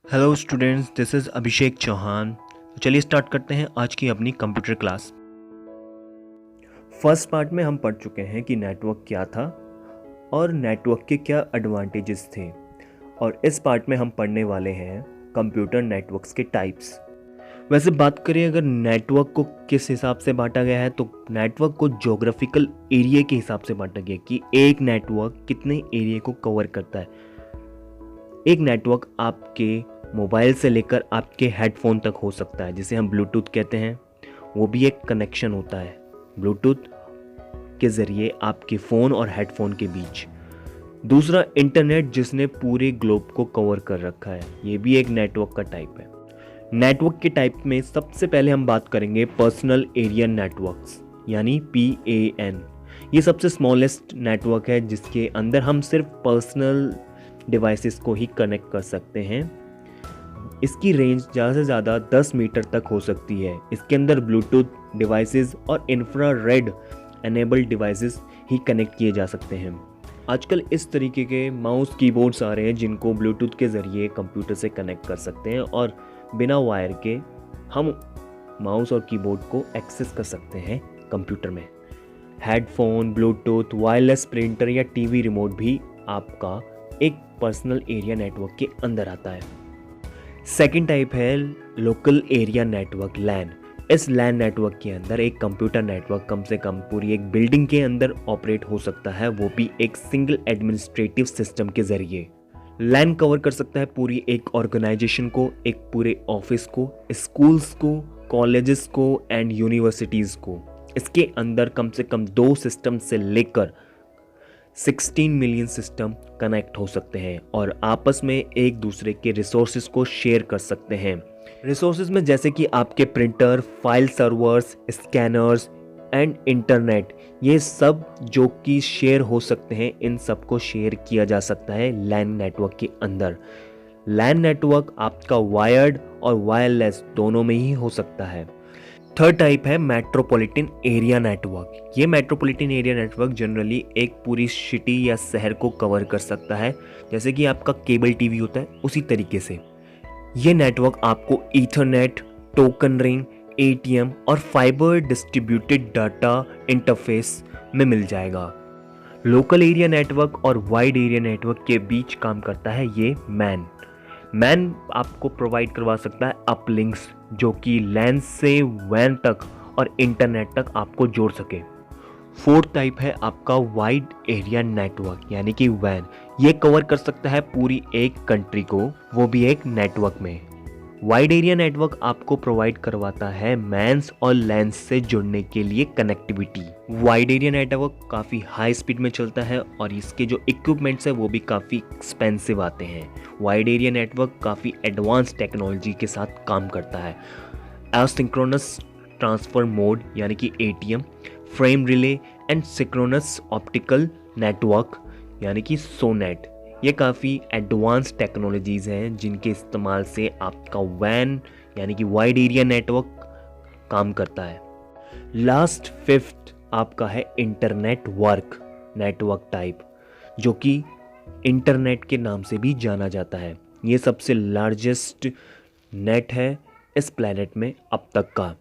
Hello students, this is अभिषेक चौहान। तो चलिए start करते हैं आज की अपनी कंप्यूटर क्लास। फर्स्ट पार्ट में हम पढ़ चुके हैं कि नेटवर्क क्या था और नेटवर्क के क्या एडवांटेजेस थे, और इस पार्ट में हम पढ़ने वाले हैं कंप्यूटर नेटवर्क्स के टाइप्स। वैसे बात करें अगर नेटवर्क को किस हिसाब से बांटा गया है, तो नेटवर्क को ज्योग्राफिकल एरिया के हिसाब से बांटा गया कि एक नेटवर्क कितने एरिया को कवर करता है। एक नेटवर्क आपके मोबाइल से लेकर आपके हेडफोन तक हो सकता है, जिसे हम ब्लूटूथ कहते हैं। वो भी एक कनेक्शन होता है ब्लूटूथ के ज़रिए आपके फ़ोन और हेडफोन के बीच। दूसरा इंटरनेट, जिसने पूरे ग्लोब को कवर कर रखा है, ये भी एक नेटवर्क का टाइप है। नेटवर्क के टाइप में सबसे पहले हम बात करेंगे पर्सनल एरिया नेटवर्क्स, यानी PAN। ये सबसे स्मॉलेस्ट नेटवर्क है जिसके अंदर हम सिर्फ पर्सनल डिवाइसेस को ही कनेक्ट कर सकते हैं। इसकी रेंज ज़्यादा से ज़्यादा 10 मीटर तक हो सकती है। इसके अंदर ब्लूटूथ डिवाइसेस और इंफ्रारेड एनेबल्ड डिवाइसेस ही कनेक्ट किए जा सकते हैं। आजकल इस तरीके के माउस कीबोर्ड्स आ रहे हैं जिनको ब्लूटूथ के ज़रिए कंप्यूटर से कनेक्ट कर सकते हैं, और बिना वायर के हम माउस और कीबोर्ड को एक्सेस कर सकते हैं कंप्यूटर में। हेडफोन, ब्लूटूथ, वायरलेस प्रिंटर या टीवी रिमोट भी आपका एक पर्सनल एरिया नेटवर्क के अंदर आता है। सेकेंड टाइप है लोकल एरिया नेटवर्क, LAN। इस LAN नेटवर्क के अंदर एक कंप्यूटर नेटवर्क कम से कम पूरी एक बिल्डिंग के अंदर ऑपरेट हो सकता है, वो भी एक सिंगल एडमिनिस्ट्रेटिव सिस्टम के जरिए। LAN कवर कर सकता है पूरी एक ऑर्गेनाइजेशन को, एक पूरे ऑफिस को, स्कूल्स को, कॉलेजेस को एंड यूनिवर्सिटीज़ को। इसके अंदर कम से कम 2 सिस्टम से लेकर 16 मिलियन सिस्टम कनेक्ट हो सकते हैं और आपस में एक दूसरे के रिसोर्सेज को शेयर कर सकते हैं। रिसोर्सेज में जैसे कि आपके printer, file servers, scanners and internet, ये सब जो कि शेयर हो सकते हैं, इन सब को शेयर किया जा सकता है LAN नेटवर्क के अंदर। LAN नेटवर्क आपका वायर्ड और वायरलेस दोनों में ही हो सकता है। थर्ड टाइप है मेट्रोपॉलिटन एरिया नेटवर्क। ये मेट्रोपॉलिटन एरिया नेटवर्क जनरली एक पूरी सिटी या शहर को कवर कर सकता है, जैसे कि आपका केबल टीवी होता है उसी तरीके से। ये नेटवर्क आपको ईथरनेट, टोकन रिंग, ATM और फाइबर डिस्ट्रीब्यूटेड डाटा इंटरफेस में मिल जाएगा। लोकल एरिया नेटवर्क और वाइड एरिया नेटवर्क के बीच काम करता है ये मैन आपको प्रोवाइड करवा सकता है अपलिंक्स, जो कि LAN से WAN तक और इंटरनेट तक आपको जोड़ सके। फोर्थ टाइप है आपका वाइड एरिया नेटवर्क, यानी कि WAN। ये कवर कर सकता है पूरी एक कंट्री को, वो भी एक नेटवर्क में। वाइड एरिया नेटवर्क आपको प्रोवाइड करवाता है मैन्स और LANs से जुड़ने के लिए कनेक्टिविटी। वाइड एरिया नेटवर्क काफ़ी हाई स्पीड में चलता है और इसके जो इक्विपमेंट्स है वो भी काफ़ी एक्सपेंसिव आते हैं। वाइड एरिया नेटवर्क काफ़ी एडवांस टेक्नोलॉजी के साथ काम करता है। एसिंक्रोनस ट्रांसफर मोड यानी कि ATM, frame relay and synchronous optical network यानी कि SONET, ये काफ़ी एडवांस टेक्नोलॉजीज़ हैं जिनके इस्तेमाल से आपका WAN यानी कि वाइड एरिया नेटवर्क काम करता है। लास्ट फिफ्थ आपका है इंटरनेट वर्क नेटवर्क टाइप, जो कि इंटरनेट के नाम से भी जाना जाता है। ये सबसे लार्जेस्ट नेट है इस प्लैनेट में अब तक का।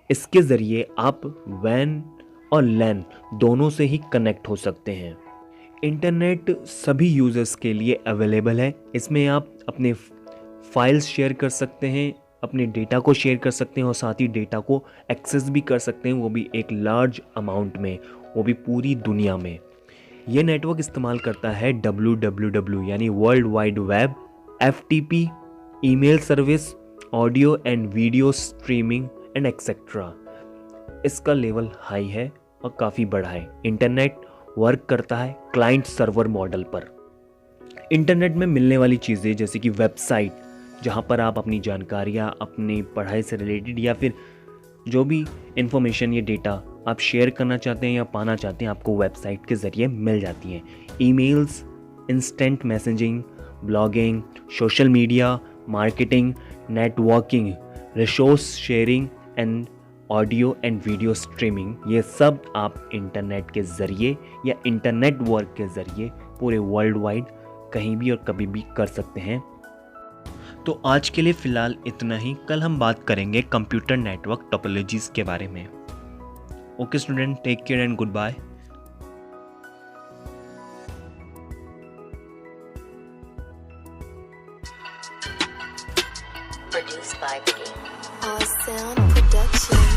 इसके ज़रिए आप WAN और LAN दोनों से ही कनेक्ट हो सकते हैं। इंटरनेट सभी यूज़र्स के लिए अवेलेबल है। इसमें आप अपने फाइल्स शेयर कर सकते हैं, अपने डेटा को शेयर कर सकते हैं और साथ ही डेटा को एक्सेस भी कर सकते हैं, वो भी एक लार्ज अमाउंट में, वो भी पूरी दुनिया में। ये नेटवर्क इस्तेमाल करता है WWW यानी world wide web, FTP, email service, audio and video streaming and etcetera. इसका लेवल हाई है और काफ़ी बड़ा है। इंटरनेट वर्क करता है क्लाइंट सर्वर मॉडल पर। इंटरनेट में मिलने वाली चीज़ें जैसे कि वेबसाइट, जहां पर आप अपनी जानकारियां, अपनी पढ़ाई से रिलेटेड या फिर जो भी इंफॉर्मेशन या डेटा आप शेयर करना चाहते हैं या पाना चाहते हैं, आपको वेबसाइट के ज़रिए मिल जाती हैं। Emails, instant messaging, blogging, social media, marketing, networking, resource sharing and audio and video streaming, ये सब आप इंटरनेट के ज़रिए या इंटरनेट वर्क के ज़रिए पूरे वर्ल्ड वाइड कहीं भी और कभी भी कर सकते हैं। तो आज के लिए फ़िलहाल इतना ही। कल हम बात करेंगे कंप्यूटर नेटवर्क टोपोलॉजीज़ के बारे में। Okay student, take care and good bye. Produced by Awesome Production.